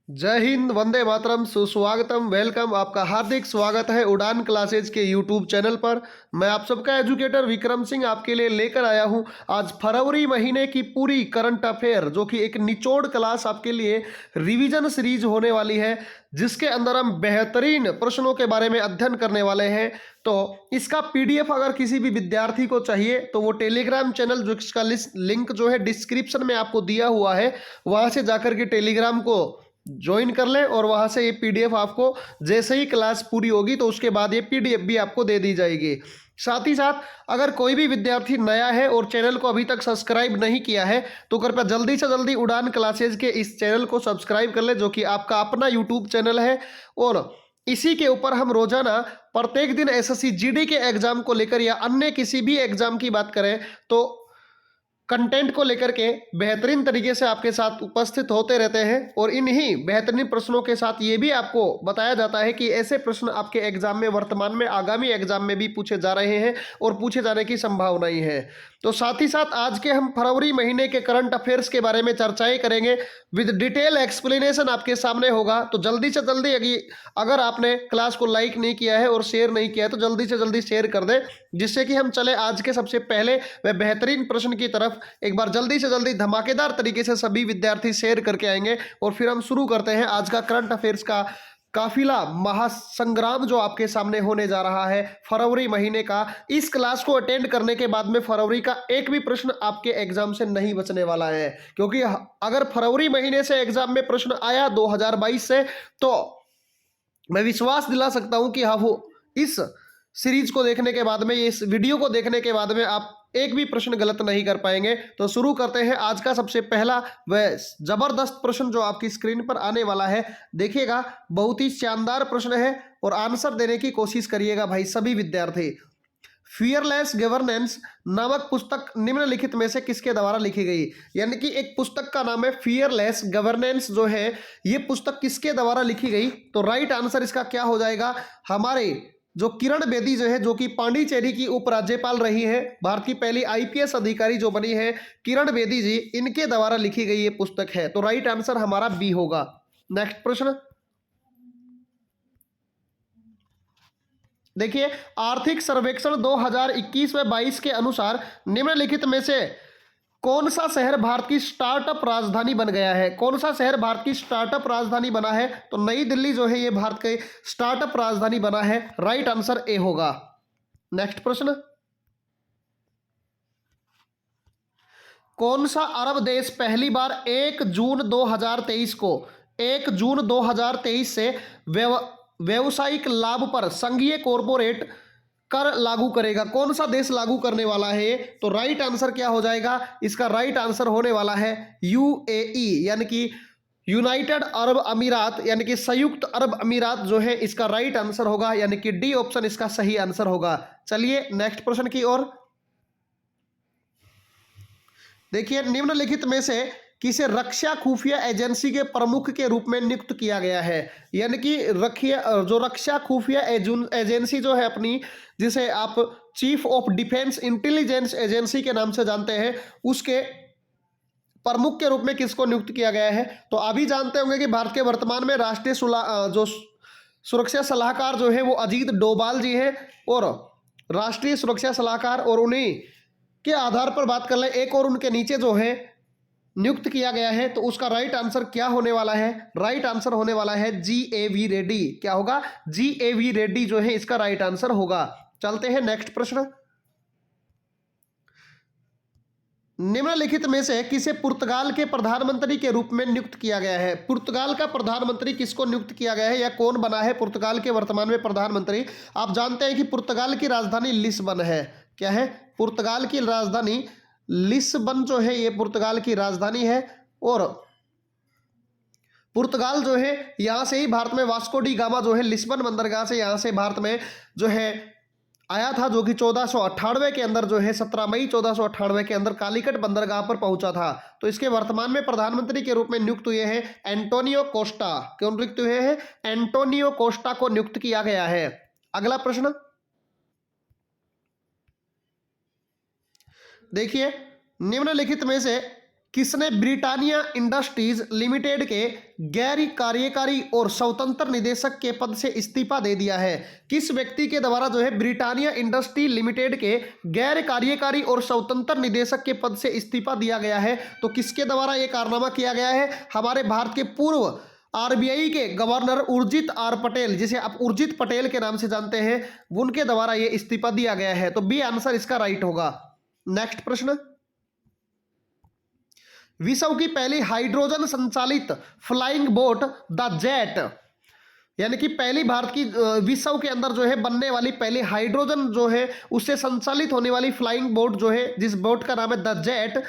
जय हिंद, वंदे मातरम, सुस्वागतम, वेलकम। आपका हार्दिक स्वागत है उड़ान क्लासेज के यूट्यूब चैनल पर। मैं आप सबका एजुकेटर विक्रम सिंह आपके लिए लेकर आया हूं आज फरवरी महीने की पूरी करंट अफेयर, जो कि एक निचोड़ क्लास आपके लिए रिवीजन सीरीज होने वाली है, जिसके अंदर हम बेहतरीन प्रश्नों के बारे में अध्ययन करने वाले हैं। तो इसका पीडीएफ अगर किसी भी विद्यार्थी को चाहिए तो वो टेलीग्राम चैनल, जो इसका लिंक जो है डिस्क्रिप्शन में आपको दिया हुआ है, वहां से जाकर के टेलीग्राम को ज्वाइन कर लें और वहां से ये पीडीएफ आपको जैसे ही क्लास पूरी होगी तो उसके बाद ये पीडीएफ भी आपको दे दी जाएगी। साथ ही साथ अगर कोई भी विद्यार्थी नया है और चैनल को अभी तक सब्सक्राइब नहीं किया है तो कृपया जल्दी से जल्दी उड़ान क्लासेज के इस चैनल को सब्सक्राइब कर ले, जो कि आपका अपना यूट्यूब चैनल है। और इसी के ऊपर हम रोजाना प्रत्येक दिन एसएससी जीडी के एग्जाम को लेकर या अन्य किसी भी एग्जाम की बात करें तो कंटेंट को लेकर के बेहतरीन तरीके से आपके साथ उपस्थित होते रहते हैं। और इन्हीं बेहतरीन प्रश्नों के साथ ये भी आपको बताया जाता है कि ऐसे प्रश्न आपके एग्जाम में वर्तमान में आगामी एग्जाम में भी पूछे जा रहे हैं और पूछे जाने की संभावनाएं हैं। तो साथ ही साथ आज के हम फरवरी महीने के करंट अफेयर्स के बारे में चर्चाएं करेंगे, विद डिटेल एक्सप्लेनेशन आपके सामने होगा। तो जल्दी से जल्दी अगर आपने क्लास को लाइक नहीं किया है और शेयर नहीं किया है तो जल्दी से जल्दी शेयर कर दें, जिससे कि हम चले आज के सबसे पहले वह बेहतरीन प्रश्न की तरफ। एक बार जल्दी से जल्दी धमाकेदार तरीके से सभी विद्यार्थी शेयर करके आएंगे और फिर हम शुरू करते हैं आज का करंट अफेयर्स का काफिला महासंग्राम, जो आपके सामने होने जा रहा है फरवरी महीने का। इस क्लास को अटेंड करने के बाद में फरवरी का एक भी प्रश्न आपके एग्जाम से नहीं बचने वाला है, क्योंकि अगर फरवरी महीने से एग्जाम में प्रश्न आया 2022 से तो मैं विश्वास दिला सकता हूं कि हाँ, वो इस सीरीज को देखने के बाद में, इस वीडियो को देखने के बाद में आप एक भी प्रश्न गलत नहीं कर पाएंगे। तो शुरू करते हैं आज का सबसे पहला वह जबरदस्त प्रश्न जो आपकी स्क्रीन पर आने वाला है। देखिएगा, बहुत ही शानदार प्रश्न है और आंसर देने की कोशिश करिएगा भाई सभी विद्यार्थी। फियरलेस गवर्नेंस नामक पुस्तक निम्नलिखित में से किसके द्वारा लिखी गई? यानी कि एक पुस्तक का नाम है फियरलेस गवर्नेंस, जो है ये पुस्तक किसके द्वारा लिखी गई? तो राइट आंसर इसका क्या हो जाएगा? हमारे जो किरण बेदी जो है, जो कि पांडिचेरी की उपराज्यपाल रही है, भारत की पहली आईपीएस अधिकारी जो बनी है किरण बेदी जी, इनके द्वारा लिखी गई ये पुस्तक है। तो राइट आंसर हमारा बी होगा। नेक्स्ट प्रश्न देखिए, आर्थिक सर्वेक्षण 2021 व 22 के अनुसार निम्नलिखित में से कौन सा शहर भारत की स्टार्टअप राजधानी बन गया है? कौन सा शहर भारत की स्टार्टअप राजधानी बना है? तो नई दिल्ली जो है ये भारत के स्टार्टअप राजधानी बना है। राइट आंसर ए होगा। नेक्स्ट प्रश्न, कौन सा अरब देश पहली बार 1 जून 2023 को 1 जून 2023 से व्यवसायिक लाभ पर संघीय कॉरपोरेट कर लागू करेगा? कौन सा देश लागू करने वाला है? तो राइट आंसर क्या हो जाएगा? इसका राइट आंसर होने वाला है यूएई, यानी कि यूनाइटेड अरब अमीरात, यानी कि संयुक्त अरब अमीरात जो है इसका राइट आंसर होगा, यानी कि डी ऑप्शन इसका सही आंसर होगा। चलिए नेक्स्ट प्रश्न की ओर। देखिए, निम्नलिखित में से किसे रक्षा खुफिया एजेंसी के प्रमुख के रूप में नियुक्त किया गया है? यानी कि रक्षा खुफिया एजेंसी जो है अपनी, जिसे आप chief of defence intelligence agency के नाम से जानते हैं, उसके प्रमुख के रूप में किसको नियुक्त किया गया है? तो अभी जानते होंगे कि भारत के वर्तमान में राष्ट्रीय जो सुरक्षा सलाहकार जो है वो अजीत डोभाल जी हैं, और राष्ट्रीय सुरक्षा सलाहकार, और उन्हीं के आधार पर बात कर लें एक और उनके नीचे जो है नियुक्त किया गया है, तो उसका राइट आंसर क्या होने वाला है? राइट आंसर होने वाला है जीएवी रेड्डी। क्या होगा? जीएवी रेड्डी जो है इसका राइट आंसर होगा। चलते हैं नेक्स्ट प्रश्न। निम्नलिखित में से किसे पुर्तगाल के प्रधानमंत्री के रूप में नियुक्त किया गया है? पुर्तगाल का प्रधानमंत्री किसको नियुक्त किया गया है या कौन बना है पुर्तगाल के वर्तमान में प्रधानमंत्री? आप जानते हैं कि पुर्तगाल की राजधानी लिस्बन है। क्या है? पुर्तगाल की राजधानी लिस्बन जो है ये पुर्तगाल की राजधानी है। और पुर्तगाल जो है यहां से ही भारत में वास्को डी गामा जो है लिस्बन बंदरगाह से यहां से भारत में जो है आया था, जो कि 1498 के अंदर जो है 17 मई 1498 के अंदर कालीकट बंदरगाह पर पहुंचा था। तो इसके वर्तमान में प्रधानमंत्री के रूप में नियुक्त हुए हैं एंटोनियो कोस्टा। कौन नियुक्त हुए हैं? एंटोनियो कोस्टा को नियुक्त किया गया है। अगला प्रश्न देखिए, निम्नलिखित में से किसने ब्रिटानिया इंडस्ट्रीज लिमिटेड के गैर कार्यकारी और स्वतंत्र निदेशक के पद से इस्तीफा दे दिया है? किस व्यक्ति के द्वारा जो है ब्रिटानिया इंडस्ट्री लिमिटेड के गैर कार्यकारी और स्वतंत्र निदेशक के पद से इस्तीफा दिया गया है? तो किसके द्वारा यह कारनामा किया गया है? हमारे भारत के पूर्व आरबीआई के गवर्नर उर्जित आर पटेल, जिसे आप उर्जित पटेल के नाम से जानते हैं, उनके द्वारा यह इस्तीफा दिया गया है। तो बी आंसर इसका राइट होगा। नेक्स्ट प्रश्न, विश्व की पहली हाइड्रोजन संचालित फ्लाइंग बोट द जेट, यानी कि पहली भारत की विश्व के अंदर जो है बनने वाली पहली हाइड्रोजन जो है उससे संचालित होने वाली फ्लाइंग बोट जो है, जिस बोट का नाम है द जेट,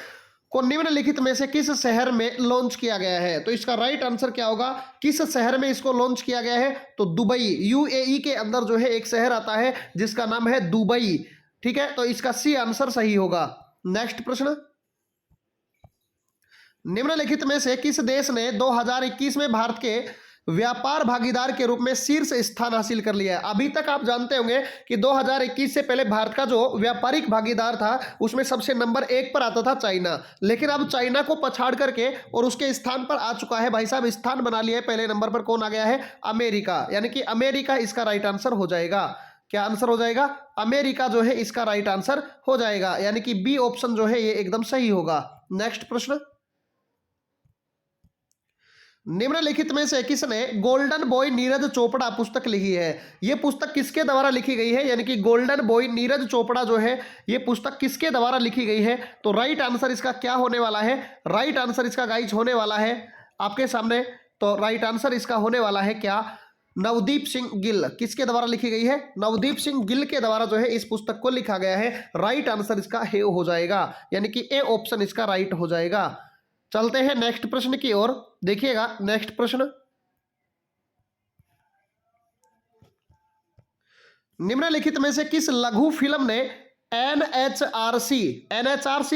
को निम्नलिखित में से किस शहर में लॉन्च किया गया है? तो इसका राइट आंसर क्या होगा? किस शहर में इसको लॉन्च किया गया है? तो दुबई, यूएई के अंदर जो है एक शहर आता है जिसका नाम है दुबई। ठीक है, तो इसका सी आंसर सही होगा। नेक्स्ट प्रश्न, निम्नलिखित में से किस देश ने 2021 में भारत के व्यापार भागीदार के रूप में शीर्ष स्थान हासिल कर लिया है? अभी तक आप जानते होंगे कि 2021 से पहले भारत का जो व्यापारिक भागीदार था उसमें सबसे नंबर 1 पर आता था चाइना, लेकिन अब चाइना को पछाड़ करके और उसके स्थान पर आ चुका है भाई साहब, स्थान बना लिया है। पहले नंबर पर कौन आ गया है? अमेरिका, यानी कि अमेरिका इसका राइट आंसर हो जाएगा। क्या आंसर हो जाएगा? अमेरिका जो है इसका राइट आंसर हो जाएगा, यानी कि बी ऑप्शन जो है ये एकदम सही होगा। नेक्स्ट प्रश्न, निम्नलिखित में से किसने गोल्डन बॉय नीरज चोपड़ा पुस्तक लिखी है? यह पुस्तक किसके द्वारा लिखी गई है? यानी कि गोल्डन बॉय नीरज चोपड़ा जो है यह पुस्तक किसके द्वारा लिखी गई है? तो राइट आंसर इसका क्या होने वाला है? राइट आंसर इसका गाइज होने वाला है आपके सामने। तो राइट आंसर इसका होने वाला है क्या? नवदीप सिंह गिल। किसके द्वारा लिखी गई है? नवदीप सिंह गिल के द्वारा जो है इस पुस्तक को लिखा गया है। राइट आंसर इसका हे हो जाएगा, यानी कि ए ऑप्शन इसका राइट हो जाएगा। चलते हैं नेक्स्ट प्रश्न की ओर। देखिएगा नेक्स्ट प्रश्न, निम्नलिखित में से किस लघु फिल्म ने एनएचआरसी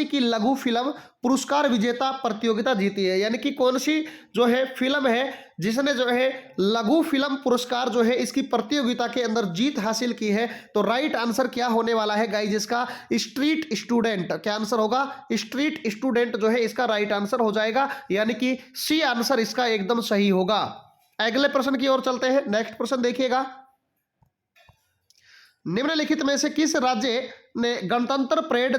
की लघु फिल्म पुरस्कार विजेता प्रतियोगिता जीती है? यानी कि कौन सी जो है फिल्म है जिसने जो है लघु फिल्म पुरस्कार जो है इसकी प्रतियोगिता के अंदर जीत हासिल की है? तो राइट आंसर क्या होने वाला है गाइस इसका? Street student. क्या आंसर होगा? स्ट्रीट स्टूडेंट जो है इसका राइट आंसर हो जाएगा, यानी कि सी आंसर इसका एकदम सही होगा। अगले प्रश्न की ओर चलते हैं। नेक्स्ट प्रश्न देखिएगा, निम्नलिखित में से किस राज्य ने गणतंत्र परेड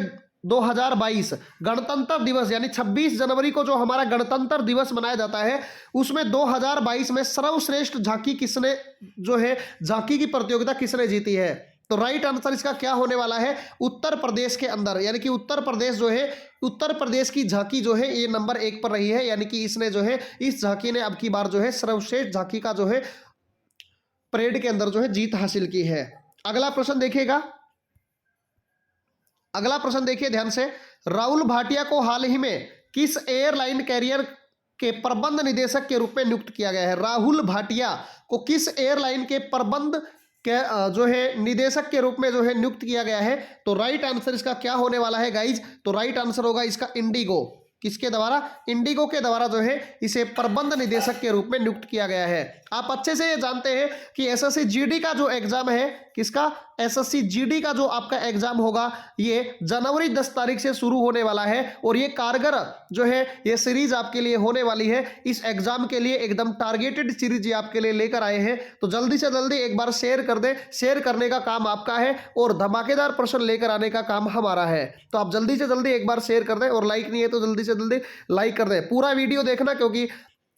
2022 गणतंत्र दिवस, यानी 26 जनवरी को जो हमारा गणतंत्र दिवस मनाया जाता है उसमें 2022 में सर्वश्रेष्ठ झांकी किसने जो है झांकी की प्रतियोगिता किसने जीती है? तो राइट आंसर इसका क्या होने वाला है? उत्तर प्रदेश के अंदर, यानी कि उत्तर प्रदेश जो है उत्तर प्रदेश की झांकी जो है ये नंबर 1 पर रही है, यानी कि इसने जो है इस झांकी ने अब की बार जो है सर्वश्रेष्ठ झांकी का जो है परेड के अंदर जो है जीत हासिल की है। अगला प्रश्न देखिएगा, अगला प्रश्न देखिए ध्यान से। राहुल भाटिया को हाल ही में किस एयरलाइन कैरियर के प्रबंध निदेशक के रूप में नियुक्त किया गया है? राहुल भाटिया को किस एयरलाइन के प्रबंध के जो है निदेशक के रूप में जो है नियुक्त किया गया है? तो राइट आंसर इसका क्या होने वाला है गाइज? तो राइट आंसर होगा इसका इंडिगो। किसके द्वारा? इंडिगो के द्वारा जो है इसे प्रबंध निदेशक के रूप में नियुक्त किया गया है। आप अच्छे से ये जानते हैं कि एसएससी जीडी का जो एग्जाम है, किसका? एसएससी जीडी का जो आपका एग्जाम होगा ये जनवरी 10 तारीख से शुरू होने वाला है और ये कारगर जो है ये सीरीज आपके लिए होने वाली है। इस एग्जाम के लिए एकदम टारगेटेड सीरीज आपके लिए लेकर आए हैं, तो जल्दी से जल्दी एक बार शेयर कर दें। शेयर करने का काम आपका है और धमाकेदार प्रश्न लेकर आने का काम हमारा है। तो आप जल्दी से जल्दी एक बार शेयर कर दें और लाइक नहीं है तो जल्दी से जल्दी लाइक कर दें। पूरा वीडियो देखना, क्योंकि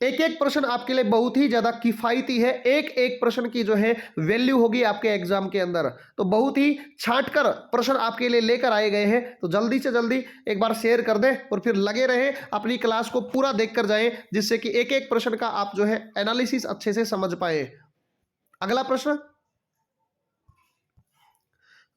एक एक प्रश्न आपके लिए बहुत ही ज्यादा किफायती है। एक एक प्रश्न की जो है वैल्यू होगी आपके एग्जाम के अंदर, तो बहुत ही छांटकर प्रश्न आपके लिए लेकर आए गए हैं। तो जल्दी से जल्दी एक बार शेयर कर दें और फिर लगे रहें, अपनी क्लास को पूरा देखकर जाएं, जिससे कि एक एक प्रश्न का आप जो है एनालिसिस अच्छे से समझ पाए। अगला प्रश्न,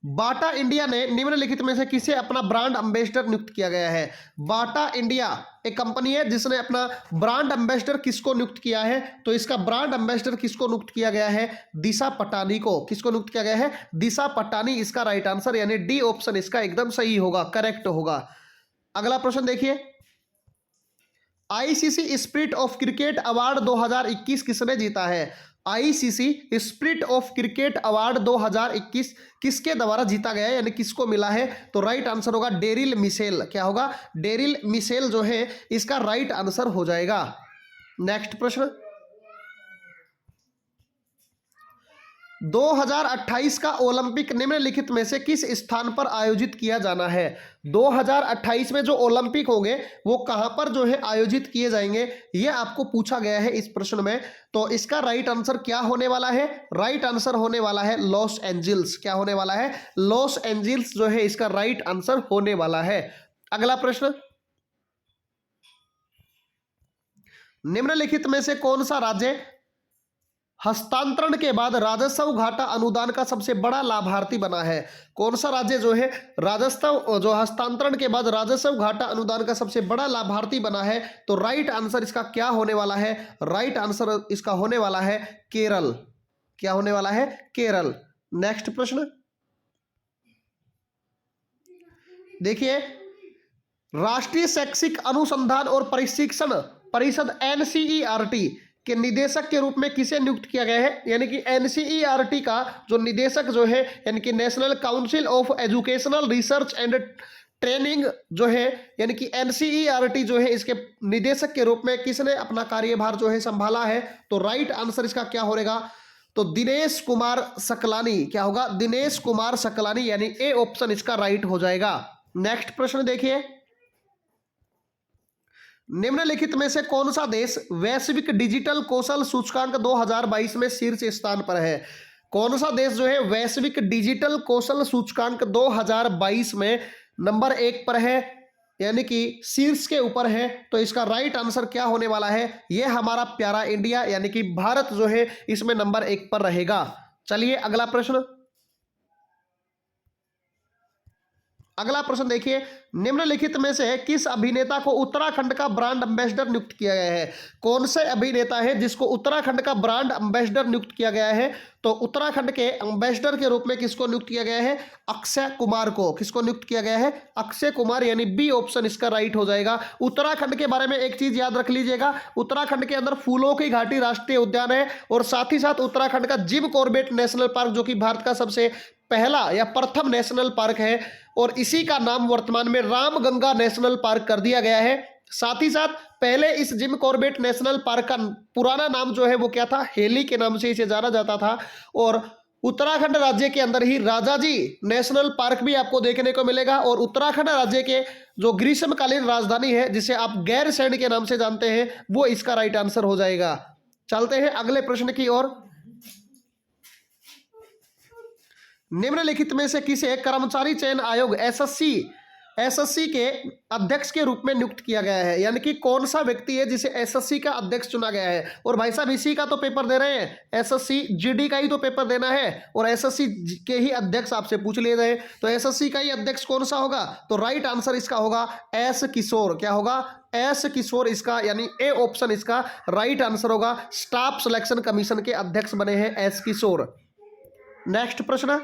बाटा इंडिया ने निम्नलिखित में से किसे अपना ब्रांड एम्बेसडर नियुक्त किया गया है? बाटा इंडिया एक कंपनी है जिसने अपना ब्रांड एम्बेसडर किसको नियुक्त किया है? तो इसका ब्रांड एम्बेसडर किसको नियुक्त किया गया है? दिशा पटानी को। किसको नियुक्त किया गया है? दिशा पटानी इसका राइट आंसर, यानी डी ऑप्शन इसका एकदम सही होगा, करेक्ट होगा। अगला प्रश्न देखिए, ICC spirit of cricket award 2021 किसने जीता है? ICC spirit of cricket award 2021 किसके द्वारा जीता गया है, यानी किसको मिला है? तो राइट आंसर होगा डेरिल मिशेल। क्या होगा? डेरिल मिशेल जो है इसका राइट आंसर हो जाएगा। नेक्स्ट प्रश्न, 2028 का ओलंपिक निम्नलिखित में से किस स्थान पर आयोजित किया जाना है? 2028 में जो ओलंपिक होंगे वो कहां पर जो है आयोजित किए जाएंगे, ये आपको पूछा गया है इस प्रश्न में। तो इसका राइट आंसर क्या होने वाला है? राइट आंसर होने वाला है लॉस एंजल्स। क्या होने वाला है? लॉस एंजल्स जो है इसका राइट आंसर होने वाला है। अगला प्रश्न, निम्नलिखित में से कौन सा राज्य हस्तांतरण के बाद राजस्व घाटा अनुदान का सबसे बड़ा लाभार्थी बना है? कौन सा राज्य जो है राजस्व जो हस्तांतरण के बाद राजस्व घाटा अनुदान का सबसे बड़ा लाभार्थी बना है? तो राइट आंसर इसका क्या होने वाला है? राइट आंसर इसका होने वाला है केरल। क्या होने वाला है? केरल। नेक्स्ट प्रश्न देखिए, राष्ट्रीय शैक्षिक अनुसंधान और प्रशिक्षण परिषद एनसीईआरटी के निदेशक के रूप में किसे नियुक्त किया गया है? यानी कि एनसीईआरटी का जो निदेशक जो है, यानी कि national council of educational research and training जो है, यानी कि एनसीईआरटी जो है इसके निदेशक के रूप में किसने अपना कार्यभार जो है संभाला है? तो राइट आंसर इसका क्या होगा? तो दिनेश कुमार सकलानी। क्या होगा? दिनेश कुमार सकलानी, यानी ए ऑप्शन इसका राइट हो जाएगा। नेक्स्ट प्रश्न देखिए, निम्नलिखित में से कौन सा देश वैश्विक डिजिटल कौशल सूचकांक 2022 में शीर्ष स्थान पर है? कौन सा देश जो है वैश्विक डिजिटल कौशल सूचकांक 2022 में नंबर 1 पर है, यानी कि शीर्ष के ऊपर है? तो इसका राइट आंसर क्या होने वाला है? यह हमारा प्यारा इंडिया, यानी कि भारत जो है इसमें नंबर 1 पर रहेगा। चलिए अगला प्रश्न, अगला प्रश्न देखिए, निम्नलिखित में से किस अभिनेता को उत्तराखंड का ब्रांड एम्बेसडर नियुक्त किया गया है? कौन से अभिनेता है जिसको उत्तराखंड का ब्रांड एम्बेसडर नियुक्त किया गया है? तो उत्तराखंड के एम्बेसडर के रूप में किसको नियुक्त किया गया है? अक्षय कुमार को। किसको नियुक्त किया गया है? अक्षय कुमार, यानी बी ऑप्शन इसका राइट हो जाएगा। उत्तराखंड के बारे में एक चीज याद रख लीजिएगा, उत्तराखंड के अंदर फूलों की घाटी राष्ट्रीय उद्यान है, और साथ ही साथ उत्तराखंड का जिम कॉर्बेट नेशनल पार्क जो कि भारत का सबसे पहला या प्रथम नेशनल पार्क है, और इसी का नाम वर्तमान में रामगंगा नेशनल पार्क कर दिया गया है। साथ ही साथ पहले इस जिम कॉर्बेट नेशनल पार्क का पुराना नाम जो है वो क्या था? हेली के नाम से इसे जाना जाता था। और उत्तराखंड राज्य के अंदर ही राजाजी नेशनल पार्क भी आपको देखने को मिलेगा, और उत्तराखंड राज्य के जो ग्रीष्मकालीन राजधानी है जिसे आप गैरसैंण के नाम से जानते हैं, वो इसका राइट आंसर हो जाएगा। चलते हैं अगले प्रश्न की ओर। निम्नलिखित में से किसे कर्मचारी चयन आयोग एसएससी के अध्यक्ष के रूप में नियुक्त किया गया है? यानी कि कौन सा व्यक्ति है जिसे एसएससी का अध्यक्ष चुना गया है? और भाई साहब इसी का तो पेपर दे रहे हैं, एसएससी जीडी का ही तो पेपर देना है, और एसएससी के ही अध्यक्ष आपसे पूछ लिए गए, तो एसएससी का ही अध्यक्ष कौन सा होगा? तो राइट आंसर इसका होगा एस किशोर। क्या होगा? एस किशोर इसका, यानी ए ऑप्शन इसका राइट आंसर होगा। स्टाफ सिलेक्शन कमीशन के अध्यक्ष बने हैं एस किशोर। नेक्स्ट प्रश्न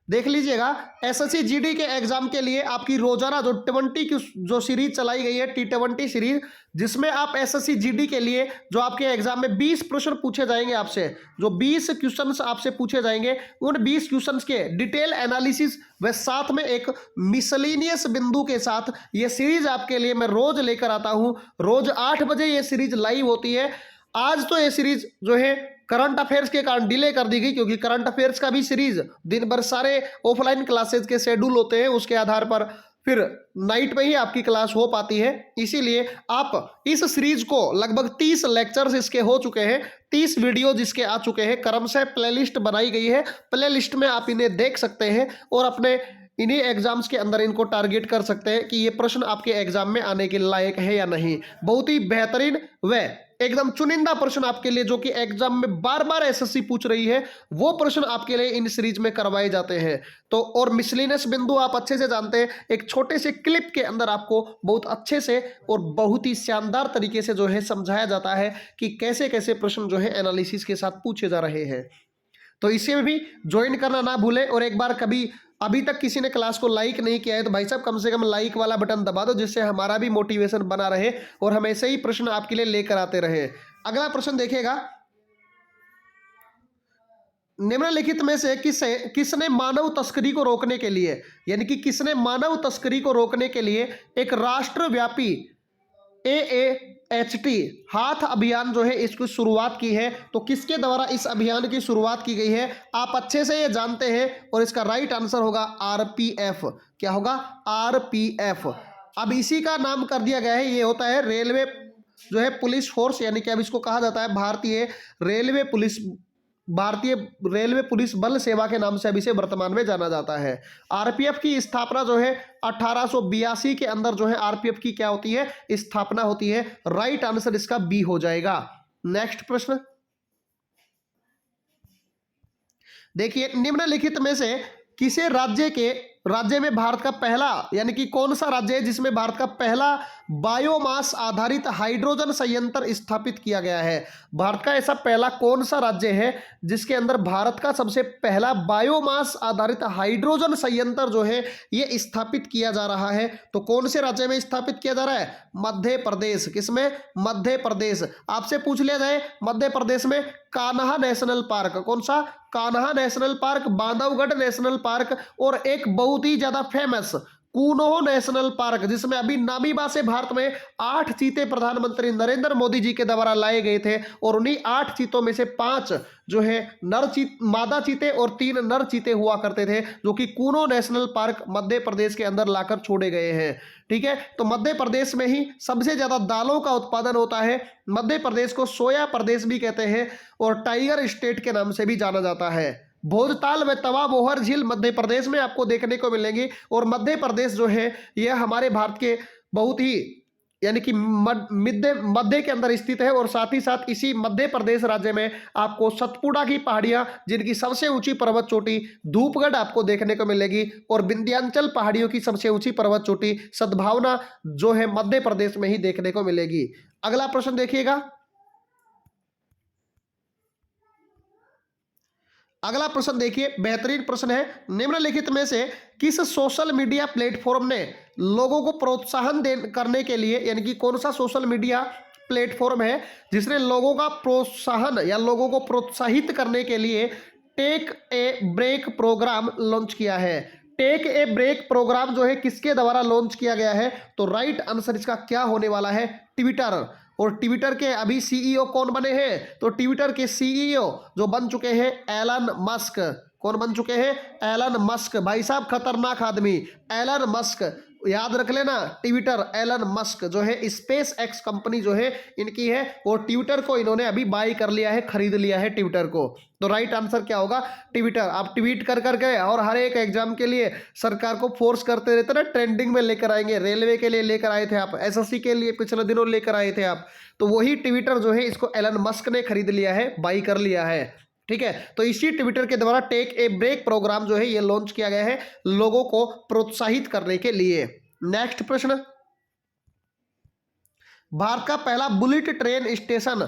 देख लीजिएगा, एसएससी जीडी के एग्जाम के लिए आपकी रोजाना जो 20 की जो सीरीज चलाई गई है, T20 सीरीज, जिसमें आप एसएससी जीडी के लिए जो आपके एग्जाम में 20 प्रश्न पूछे जाएंगे आपसे, जो 20 क्वेश्चंस आपसे पूछे जाएंगे, उन 20 क्वेश्चंस के डिटेल एनालिसिस व साथ में एक मिसलेनियस बिंदु के साथ ये सीरीज आपके लिए मैं रोज लेकर आता हूं। रोज 8 बजे ये सीरीज लाइव होती है। आज तो ये सीरीज जो है करंट अफेयर्स के कारण डिले कर दी गई, क्योंकि करंट अफेयर्स का भी सीरीज दिन भर सारे ऑफलाइन क्लासेज के शेड्यूल होते हैं, उसके आधार पर फिर नाइट में ही आपकी क्लास हो पाती है। इसीलिए आप इस सीरीज को लगभग 30 लेक्चर्स इसके हो चुके हैं, 30 वीडियो जिसके आ चुके हैं, क्रमशः प्लेलिस्ट बनाई गई है। प्लेलिस्ट में आप इन्हें देख सकते हैं और अपने इन्हीं एग्जाम्स के अंदर इनको टारगेट कर सकते हैं कि ये प्रश्न आपके एग्जाम में आने के लायक है या नहीं। बहुत ही बेहतरीन व एकदम चुनिंदा प्रश्न आपके लिए, जो कि एग्जाम में बार बार एसएससी पूछ रही है, वो प्रश्न आपके लिए इन सीरीज में करवाए जाते हैं। तो और मिसलेनियस बिंदु आप अच्छे से जानते हैं, एक छोटे से क्लिप के अंदर आपको बहुत अच्छे से और बहुत ही शानदार तरीके से जो है समझाया जाता है कि कैसे कैसे प्रश्न जो है एनालिसिस के साथ पूछे जा रहे हैं। तो इसे भी ज्वाइन करना ना भूलें, और एक बार कभी अभी तक किसी ने क्लास को लाइक नहीं किया है तो भाई साहब कम से कम लाइक वाला बटन दबा दो, जिससे हमारा भी मोटिवेशन बना रहे और हम ऐसे ही प्रश्न आपके लिए लेकर आते रहे। अगला प्रश्न देखिएगा, निम्नलिखित में से किसने मानव तस्करी को रोकने के लिए, यानी कि किसने मानव तस्करी को रोकने के लिए एक राष्ट्रव्यापी AAHT हाथ अभियान जो है इसकी शुरुआत की है? तो किसके द्वारा इस अभियान की शुरुआत की गई है? आप अच्छे से ये जानते हैं और इसका राइट आंसर होगा RPF। क्या होगा? RPF। अब इसी का नाम कर दिया गया है, ये होता है रेलवे जो है पुलिस फोर्स, यानी कि अब इसको कहा जाता है भारतीय रेलवे पुलिस बल सेवा के नाम से अब इसे वर्तमान में जाना जाता है। आरपीएफ की स्थापना जो है 1882 के अंदर जो है आरपीएफ की क्या होती है? स्थापना होती है। राइट आंसर इसका बी हो जाएगा। नेक्स्ट प्रश्न देखिए, निम्नलिखित में से किसे राज्य में भारत का पहला, यानी कि कौन सा राज्य है जिसमें भारत का पहला बायोमास आधारित हाइड्रोजन संयंत्र स्थापित किया गया है? भारत का ऐसा पहला कौन सा राज्य है जिसके अंदर भारत का सबसे पहला बायोमास आधारित हाइड्रोजन संयंत्र जो है ये स्थापित किया जा रहा है? तो कौन से राज्य में स्थापित किया जा रहा है? मध्य प्रदेश। किसमें? मध्य प्रदेश। आपसे पूछ लिया जाए मध्य प्रदेश में कान्हा नेशनल पार्क, कौन सा? Kanha national park, Bandhavgarh national park और एक बहुत ही ज्यादा फेमस कूनो नेशनल पार्क, जिसमें अभी नामीबा से भारत में 8 चीते प्रधानमंत्री नरेंद्र मोदी जी के द्वारा लाए गए थे और उन्हीं 8 चीतों में से 5 जो है मादा चीते और 3 नर चीते हुआ करते थे, जो कि कूनो नेशनल पार्क मध्य प्रदेश के अंदर लाकर छोड़े गए हैं। ठीक है, तो मध्य प्रदेश में ही सबसे ज्यादा दालों का उत्पादन होता है। मध्य प्रदेश को सोया प्रदेश भी कहते हैं और टाइगर स्टेट के नाम से भी जाना जाता है। भोजताल व तवा बोहर झील मध्य प्रदेश में आपको देखने को मिलेंगी और मध्य प्रदेश जो है यह हमारे भारत के बहुत ही, यानी कि मध्य के अंदर स्थित है और साथ ही साथ इसी मध्य प्रदेश राज्य में आपको सतपुड़ा की पहाड़ियां, जिनकी सबसे ऊंची पर्वत चोटी धूपगढ़ आपको देखने को मिलेगी और विंध्याचल पहाड़ियों की सबसे ऊंची पर्वत चोटी सद्भावना जो है मध्य प्रदेश में ही देखने को मिलेगी। अगला प्रश्न देखिएगा। अगला प्रश्न देखिए, बेहतरीन प्रश्न है। निम्नलिखित में से किस सोशल मीडिया प्लेटफॉर्म ने लोगों को प्रोत्साहन करने के लिए, यानी कि कौन सा सोशल मीडिया प्लेटफॉर्म है जिसने लोगों का प्रोत्साहन या लोगों को प्रोत्साहित करने के लिए take a break program launch किया है? टेक ए ब्रेक प्रोग्राम जो है किसके द्वारा लॉन्च किया गया है? तो राइट आंसर इसका क्या होने वाला है? ट्विटर। और ट्विटर के अभी सीईओ कौन बने हैं? तो ट्विटर के सीईओ जो बन चुके हैं एलन मस्क। कौन बन चुके हैं? Elon Musk. भाई साहब खतरनाक आदमी एलन मस्क, याद रख लेना। ट्विटर एलन मस्क जो है स्पेस एक्स कंपनी जो है इनकी है और ट्विटर को इन्होंने अभी बाय कर लिया है, खरीद लिया है ट्विटर को। तो राइट आंसर क्या होगा? ट्विटर। आप ट्वीट कर करके और हर एक एग्जाम के लिए सरकार को फोर्स करते रहते ना, ट्रेंडिंग में लेकर आएंगे। रेलवे के लिए लेकर आए थे आप, एसएससी के लिए पिछले दिनों लेकर आए थे आप, तो वही ट्विटर जो है इसको एलन मस्क ने खरीद लिया है, बाई कर लिया है। ठीक है, तो इसी ट्विटर के द्वारा टेक ए ब्रेक प्रोग्राम जो है ये लॉन्च किया गया है लोगों को प्रोत्साहित करने के लिए। नेक्स्ट प्रश्न, भारत का पहला बुलेट ट्रेन स्टेशन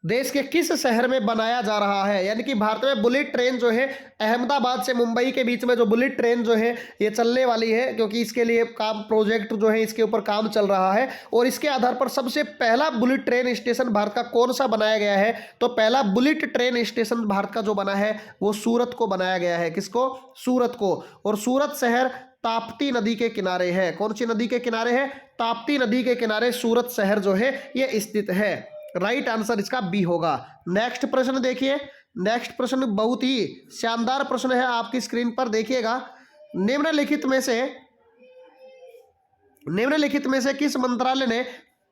देश के किस शहर में बनाया जा रहा है? यानी कि भारत में बुलेट ट्रेन जो है अहमदाबाद से मुंबई के बीच में जो बुलेट ट्रेन जो है ये चलने वाली है, क्योंकि इसके लिए काम प्रोजेक्ट जो है इसके ऊपर काम चल रहा है और इसके आधार पर सबसे पहला बुलेट ट्रेन स्टेशन भारत का कौन सा बनाया गया है? तो पहला बुलेट ट्रेन स्टेशन भारत का जो बना है वो सूरत को बनाया गया है। किसको? सूरत को। और सूरत शहर ताप्ती नदी के किनारे है। कौन सी नदी के किनारे है? ताप्ती नदी के किनारे सूरत शहर जो है ये स्थित है। राइट आंसर इसका बी होगा। नेक्स्ट प्रश्न देखिए, नेक्स्ट प्रश्न बहुत ही शानदार प्रश्न है, आपकी स्क्रीन पर देखिएगा। निम्नलिखित में से किस मंत्रालय ने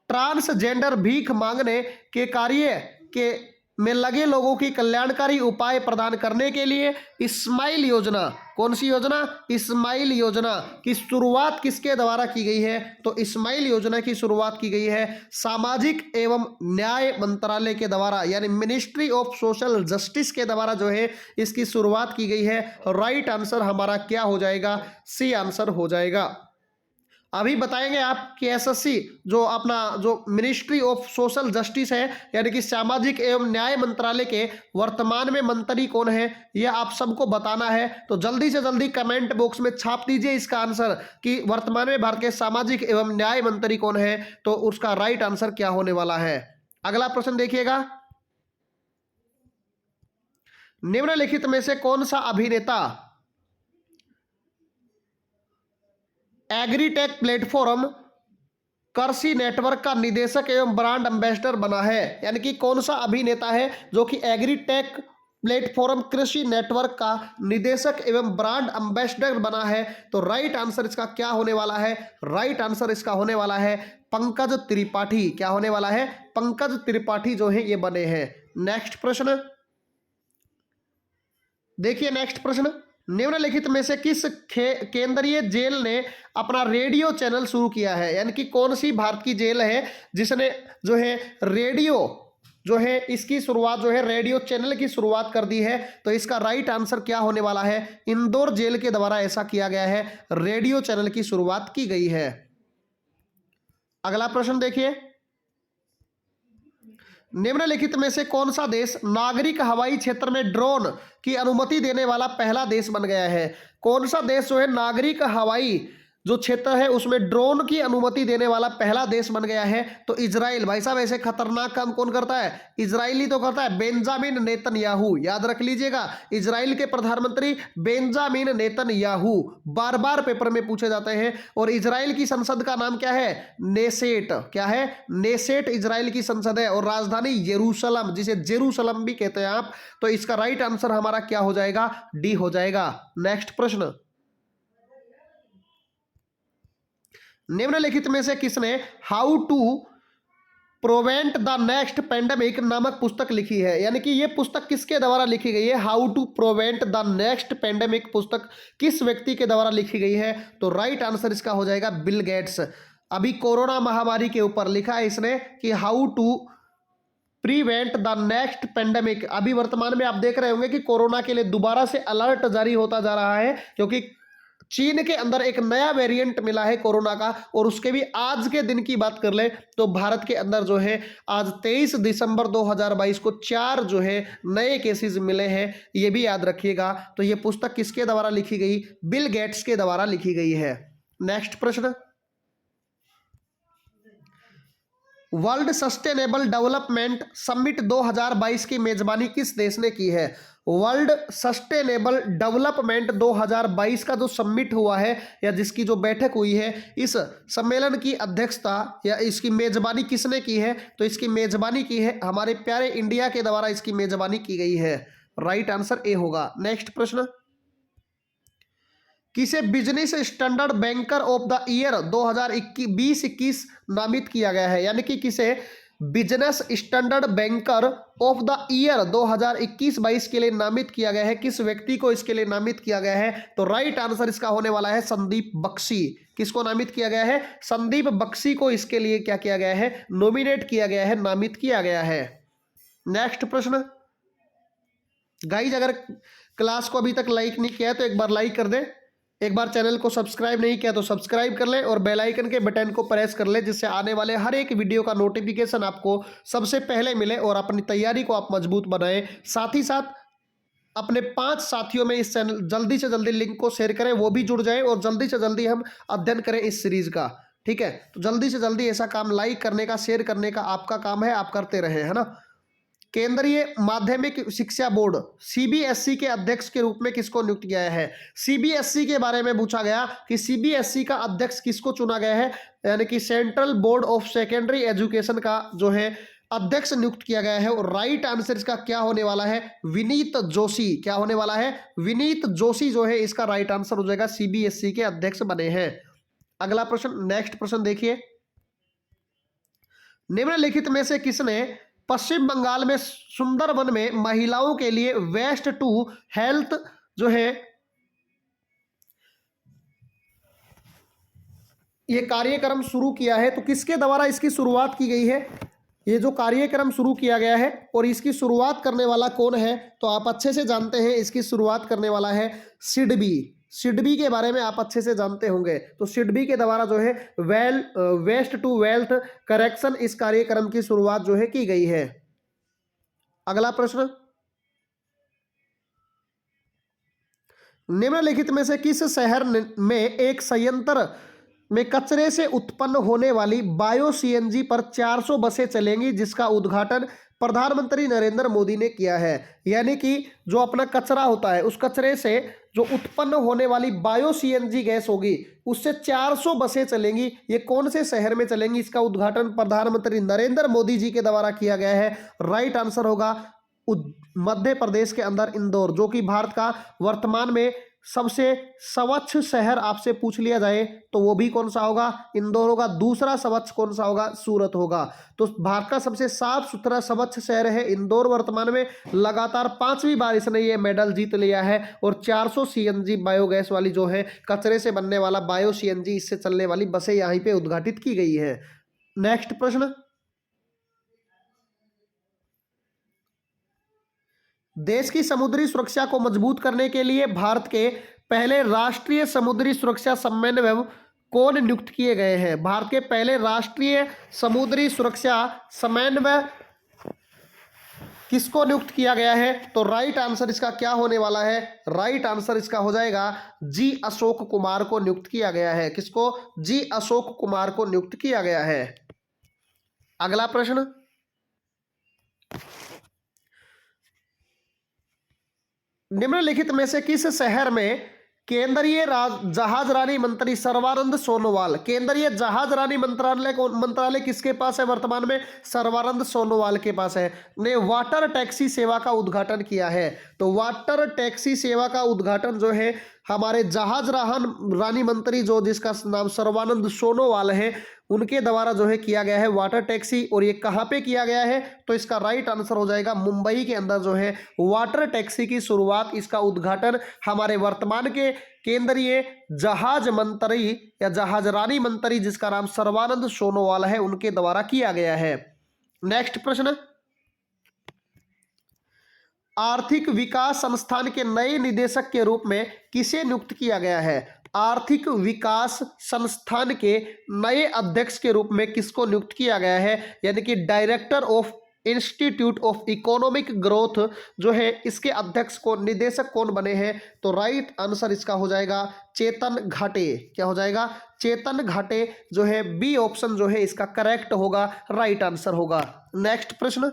ट्रांसजेंडर भीख मांगने के कार्य के में लगे लोगों की कल्याणकारी उपाय प्रदान करने के लिए स्माइल योजना, कौन सी योजना? स्माइल योजना की शुरुआत किसके द्वारा की गई है? तो स्माइल योजना की शुरुआत की गई है सामाजिक एवं न्याय मंत्रालय के द्वारा, यानी मिनिस्ट्री ऑफ सोशल जस्टिस के द्वारा जो है इसकी शुरुआत की गई है। राइट आंसर हमारा क्या हो जाएगा? सी आंसर हो जाएगा। अभी बताएंगे आप कि एसएससी जो अपना जो मिनिस्ट्री ऑफ सोशल जस्टिस है, यानी कि सामाजिक एवं न्याय मंत्रालय के वर्तमान में मंत्री कौन है, यह आप सबको बताना है। तो जल्दी से जल्दी कमेंट बॉक्स में छाप दीजिए इसका आंसर कि वर्तमान में भारत के सामाजिक एवं न्याय मंत्री कौन है, तो उसका राइट आंसर क्या होने वाला है। अगला प्रश्न देखिएगा। निम्नलिखित में से कौन सा अभिनेता एग्रीटेक प्लेटफॉर्म कर्सी नेटवर्क का निदेशक एवं ब्रांड एम्बेसडर बना है? यानी कि कौन सा अभिनेता है जो कि एग्रीटेक प्लेटफॉर्म कृषि नेटवर्क का निदेशक एवं ब्रांड एम्बेसडर बना है? तो राइट आंसर इसका क्या होने वाला है? राइट आंसर इसका होने वाला है पंकज त्रिपाठी। क्या होने वाला है? पंकज त्रिपाठी जो है ये बने हैं। नेक्स्ट प्रश्न देखिए। नेक्स्ट प्रश्न, निम्नलिखित में से किस केंद्रीय जेल ने अपना रेडियो चैनल शुरू किया है? यानी कि कौन सी भारत की जेल है जिसने जो है रेडियो जो है इसकी शुरुआत जो है रेडियो चैनल की शुरुआत कर दी है? तो इसका राइट आंसर क्या होने वाला है? इंदौर जेल के द्वारा ऐसा किया गया है, रेडियो चैनल की शुरुआत की गई है। अगला प्रश्न देखिए। निम्नलिखित में से कौन सा देश नागरिक हवाई क्षेत्र में ड्रोन की अनुमति देने वाला पहला देश बन गया है? कौन सा देश जो है नागरिक हवाई जो क्षेत्र है उसमें ड्रोन की अनुमति देने वाला पहला देश बन गया है? तो इजराइल। भाई साहब ऐसे खतरनाक काम कौन करता है? इजराइली तो करता है, बेंजामिन नेतन्याहू। याद रख लीजिएगा, इजराइल के प्रधानमंत्री बेंजामिन नेतन्याहू बार बार पेपर में पूछे जाते हैं। और इजराइल की संसद का नाम क्या है? नेसेट। क्या है? नेसेट इजराइल की संसद है और राजधानी यरूशलेम, जिसे जेरूशलम भी कहते हैं आप। तो इसका राइट आंसर हमारा क्या हो जाएगा? डी हो जाएगा। नेक्स्ट प्रश्न, निम्नलिखित में से किसने how to prevent the next pandemic नामक पुस्तक लिखी है? यानी कि यह पुस्तक किसके द्वारा लिखी गई है? How to prevent the next pandemic पुस्तक किस व्यक्ति के द्वारा लिखी गई है? तो राइट आंसर इसका हो जाएगा बिल गेट्स। अभी कोरोना महामारी के ऊपर लिखा है इसने कि how to prevent the next pandemic. अभी वर्तमान में आप देख रहे होंगे कि कोरोना के लिए दोबारा से अलर्ट जारी होता जा रहा है, क्योंकि चीन के अंदर एक नया वेरिएंट मिला है कोरोना का। और उसके भी आज के दिन की बात कर ले तो भारत के अंदर जो है आज 23 दिसंबर 2022 को 4 जो है नए केसेस मिले हैं, ये भी याद रखिएगा। तो ये पुस्तक किसके द्वारा लिखी गई? बिल गेट्स के द्वारा लिखी गई है। नेक्स्ट प्रश्न, वर्ल्ड सस्टेनेबल डेवलपमेंट समिट 2022 की मेजबानी किस देश ने की है? वर्ल्ड सस्टेनेबल डेवलपमेंट 2022 का जो समिट हुआ है या जिसकी जो बैठक हुई है, इस सम्मेलन की अध्यक्षता या इसकी मेजबानी किसने की है? तो इसकी मेजबानी की है हमारे प्यारे इंडिया के द्वारा इसकी मेजबानी की गई है। राइट आंसर ए होगा। नेक्स्ट प्रश्न, किसे business standard banker of the year 2020-21 नामित किया गया है? यानी कि किसे business standard banker of the year 2021-22 के लिए नामित किया गया है? किस व्यक्ति को इसके लिए नामित किया गया है? तो राइट आंसर इसका होने वाला है संदीप बख्शी। किसको नामित किया गया है? संदीप बख्शी को इसके लिए क्या किया गया है? नॉमिनेट किया गया है, नामित किया गया है। नेक्स्ट प्रश्न, गाइज अगर क्लास को अभी तक लाइक नहीं किया है तो एक बार लाइक कर दें, एक बार चैनल को सब्सक्राइब नहीं किया तो सब्सक्राइब कर लें और बेल आइकन के बटन को प्रेस कर लें, जिससे आने वाले हर एक वीडियो का नोटिफिकेशन आपको सबसे पहले मिले और अपनी तैयारी को आप मजबूत बनाएं। साथ ही साथ अपने 5 साथियों में इस चैनल जल्दी से जल्दी लिंक को शेयर करें, वो भी जुड़ जाएं और जल्दी से जल्दी हम अध्ययन करें इस सीरीज का। ठीक है, तो जल्दी से जल्दी ऐसा काम लाइक करने का, शेयर करने का आपका काम है, आप करते रहे, है ना। केंद्रीय माध्यमिक शिक्षा बोर्ड सीबीएसई के अध्यक्ष के रूप में किसको नियुक्त किया है? सीबीएसई के बारे में पूछा गया कि सीबीएसई का अध्यक्ष किसको चुना गया है? यानी कि central board of secondary education का जो है अध्यक्ष नियुक्त किया गया है। और राइट आंसर इसका क्या होने वाला है? विनीत जोशी। क्या होने वाला है? विनीत जोशी जो है इसका राइट आंसर हो जाएगा, सीबीएसई के अध्यक्ष बने हैं। अगला प्रश्न, नेक्स्ट प्रश्न देखिए। निम्नलिखित में से किसने पश्चिम बंगाल में सुंदरबन में महिलाओं के लिए वेस्ट टू हेल्थ जो है ये कार्यक्रम शुरू किया है? तो किसके द्वारा इसकी शुरुआत की गई है? ये जो कार्यक्रम शुरू किया गया है और इसकी शुरुआत करने वाला कौन है? तो आप अच्छे से जानते हैं, इसकी शुरुआत करने वाला है सिडबी। सिडबी के बारे में आप अच्छे से जानते होंगे। तो सिडबी के द्वारा जो है वेस्ट टू वेल्थ करेक्शन इस कार्यक्रम की शुरुआत जो है की गई है। अगला प्रश्न, निम्नलिखित में से किस शहर में एक संयंत्र में कचरे से उत्पन्न होने वाली बायो सीएनजी पर 400 बसें चलेंगी, जिसका उद्घाटन प्रधानमंत्री नरेंद्र मोदी ने किया है। यानी कि जो अपना कचरा होता है, उस कचरे से जो उत्पन्न होने वाली बायो सीएनजी गैस होगी, उससे 400 बसें चलेंगी। ये कौन से शहर में चलेंगी? इसका उद्घाटन प्रधानमंत्री नरेंद्र मोदी जी के द्वारा किया गया है। राइट आंसर होगा मध्य प्रदेश के अंदर इंदौर, जो कि भारत का वर्तमान में सबसे स्वच्छ शहर आपसे पूछ लिया जाए तो वो भी कौन सा होगा? इंदौर होगा। दूसरा स्वच्छ कौन सा होगा? सूरत होगा। तो भारत का सबसे साफ सुथरा स्वच्छ शहर है इंदौर। वर्तमान में लगातार 5वीं बार इसने ये मेडल जीत लिया है। और 400 सीएनजी बायोगैस वाली जो है कचरे से बनने वाला बायो सीएनजी, इससे चलने वाली बसें यहीं पे उद्घाटित की गई है। नेक्स्ट प्रश्न, देश की समुद्री सुरक्षा को मजबूत करने के लिए भारत के पहले राष्ट्रीय समुद्री सुरक्षा समन्वयक कौन नियुक्त किए गए हैं? भारत के पहले राष्ट्रीय समुद्री सुरक्षा समन्वयक किसको नियुक्त किया गया है? तो राइट आंसर इसका क्या होने वाला है? राइट आंसर इसका हो जाएगा जी अशोक कुमार को नियुक्त किया गया है। किसको? जी अशोक कुमार को नियुक्त किया गया है। अगला प्रश्न, निम्नलिखित में से किस शहर में केंद्रीय जहाजरानी मंत्री सर्बानंद सोनोवाल, केंद्रीय जहाजरानी मंत्रालय किसके पास है वर्तमान में? सर्बानंद सोनोवाल के पास है, ने वाटर टैक्सी सेवा का उद्घाटन किया है। तो वाटर टैक्सी सेवा का उद्घाटन जो है हमारे जहाजरानी मंत्री जो जिसका नाम सर्बानंद सोनोवाल है, उनके द्वारा जो है किया गया है वाटर टैक्सी। और ये कहाँ पे किया गया है? तो इसका राइट आंसर हो जाएगा मुंबई के अंदर जो है वाटर टैक्सी की शुरुआत, इसका उद्घाटन हमारे वर्तमान के केंद्रीय जहाज मंत्री या जहाजरानी मंत्री जिसका नाम सर्बानंद सोनोवाल है, उनके द्वारा किया गया है। नेक्स्ट प्रश्न, आर्थिक विकास संस्थान के नए निदेशक के रूप में किसे नियुक्त किया गया है? आर्थिक विकास संस्थान के नए अध्यक्ष के रूप में किसको नियुक्त किया गया है? यानी कि director of institute of economic growth जो है, इसके अध्यक्ष को निदेशक कौन बने हैं? तो राइट आंसर इसका हो जाएगा चेतन घाटे। क्या हो जाएगा? चेतन घाटे जो है, बी ऑप्शन जो है इसका करेक्ट होगा, राइट आंसर होगा। नेक्स्ट प्रश्न,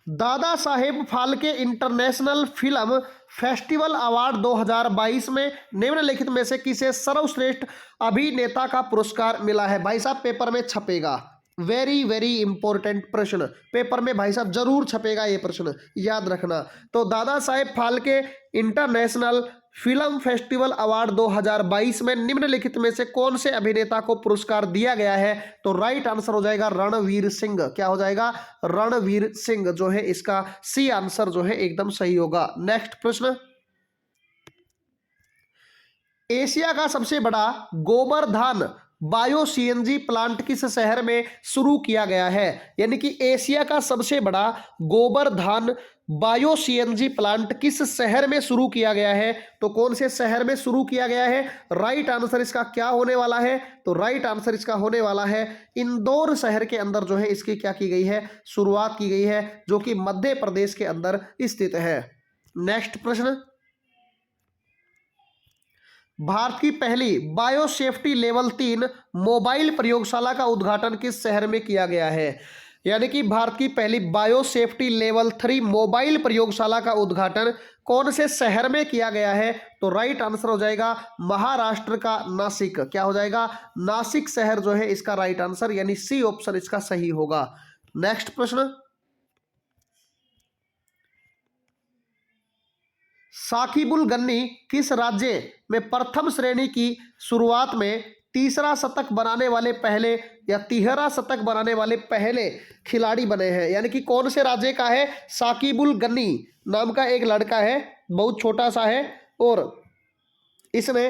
Dada Saheb Phalke international film festival award 2022 में निम्नलिखित में से किसे सर्वश्रेष्ठ अभिनेता का पुरस्कार मिला है? भाई साहब पेपर में छपेगा, वेरी वेरी इंपॉर्टेंट प्रश्न, पेपर में भाई साहब जरूर छपेगा ये प्रश्न, याद रखना। तो Dada Saheb Phalke international film festival award 2022 में निम्नलिखित में से कौन से अभिनेता को पुरस्कार दिया गया है? तो राइट आंसर हो जाएगा रणवीर सिंह। क्या हो जाएगा? रणवीर सिंह जो है इसका सी आंसर जो है एकदम सही होगा। नेक्स्ट प्रश्न, एशिया का सबसे बड़ा गोबरधन बायो सीएनजी प्लांट किस शहर में शुरू किया गया है? यानी कि एशिया का सबसे बड़ा गोबरधन बायो सीएनजी प्लांट किस शहर में शुरू किया गया है? तो कौन से शहर में शुरू किया गया है? राइट आंसर इसका क्या होने वाला है? तो राइट आंसर इसका होने वाला है इंदौर शहर के अंदर जो है इसकी क्या की गई है? शुरुआत की गई है, जो कि मध्य प्रदेश के अंदर स्थित है। नेक्स्ट प्रश्न, भारत की पहली बायो सेफ्टी लेवल 3 मोबाइल प्रयोगशाला का उद्घाटन किस शहर में किया गया है? यानी कि भारत की पहली बायो सेफ्टी लेवल 3 मोबाइल प्रयोगशाला का उद्घाटन कौन से शहर में किया गया है? तो राइट आंसर हो जाएगा महाराष्ट्र का नासिक। क्या हो जाएगा? नासिक शहर जो है इसका राइट आंसर, यानी सी ऑप्शन इसका सही होगा। नेक्स्ट प्रश्न, साकिबुल गन्नी किस राज्य में प्रथम श्रेणी की शुरुआत में तीसरा शतक बनाने वाले पहले या तिहरा शतक बनाने वाले पहले खिलाड़ी बने हैं? यानी कि कौन से राज्य का है? साकिबुल गन्नी नाम का एक लड़का है, बहुत छोटा सा है, और इसने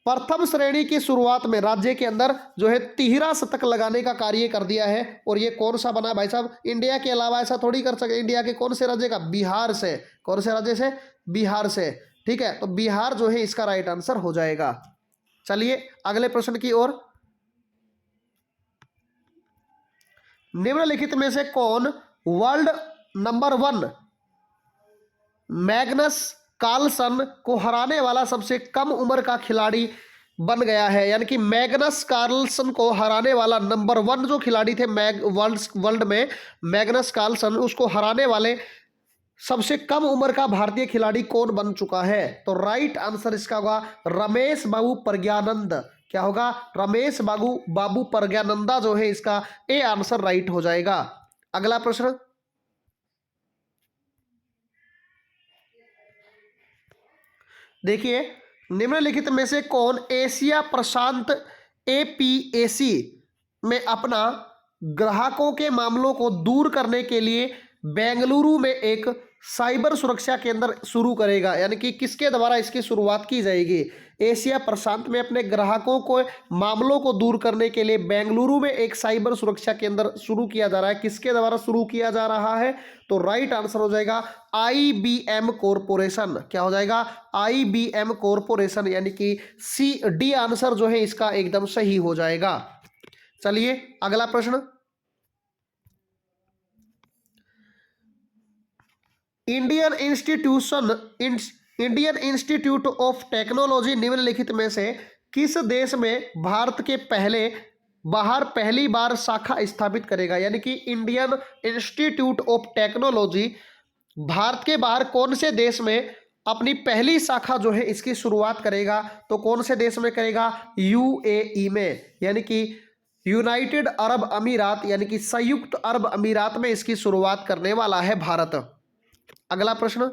प्रथम श्रेणी की शुरुआत में राज्य के अंदर जो है तिहरा शतक लगाने का कार्य कर दिया है। और ये कौन सा बना भाई साहब? इंडिया के अलावा ऐसा थोड़ी कर सके। इंडिया के कौन से राज्य का? बिहार से। कौन से राज्य से? बिहार से। ठीक है, तो बिहार जो है इसका राइट आंसर हो जाएगा। चलिए अगले प्रश्न की ओर। निम्नलिखित में से कौन वर्ल्ड नंबर 1 मैग्नस कार्लसन को हराने वाला सबसे कम उम्र का खिलाड़ी बन गया है। यानी कि मैग्नस कार्लसन को हराने वाला नंबर 1 जो खिलाड़ी थे वर्ल्ड में, मैग्नस कार्लसन, उसको हराने वाले सबसे कम उम्र का भारतीय खिलाड़ी कौन बन चुका है? तो राइट आंसर इसका होगा रमेश बाबू प्रज्ञानंद। क्या होगा? रमेश बाबू प्रज्ञानंदा जो है इसका ए आंसर राइट हो जाएगा। अगला प्रश्न, देखिए निम्नलिखित में से कौन एशिया प्रशांत एपीएसी में अपना ग्राहकों के मामलों को दूर करने के लिए बेंगलुरु में एक साइबर सुरक्षा केंद्र शुरू करेगा? यानी कि किसके द्वारा इसकी शुरुआत की जाएगी? एशिया प्रशांत में अपने ग्राहकों को मामलों को दूर करने के लिए बेंगलुरु में एक साइबर सुरक्षा केंद्र शुरू किया जा रहा है। किसके द्वारा शुरू किया जा रहा है? तो राइट आंसर हो जाएगा IBM कॉरपोरेशन। क्या हो जाएगा? IBM कॉरपोरेशन, यानी कि डी आंसर जो है इसका एकदम सही हो जाएगा। चलिए अगला प्रश्न, इंडियन इंस्टीट्यूट ऑफ टेक्नोलॉजी निम्नलिखित में से किस देश में भारत के बाहर पहली बार शाखा स्थापित करेगा? यानी कि Indian institute of technology Bharat के बाहर कौन से देश में अपनी पहली शाखा जो है इसकी शुरुआत करेगा? तो कौन से देश में करेगा? UAE में, यानी कि यूनाइटेड अरब अमीरात, यानी कि संयुक्त अरब अमीरात में इसकी शुरुआत करने वाला है भारत। अगला प्रश्न,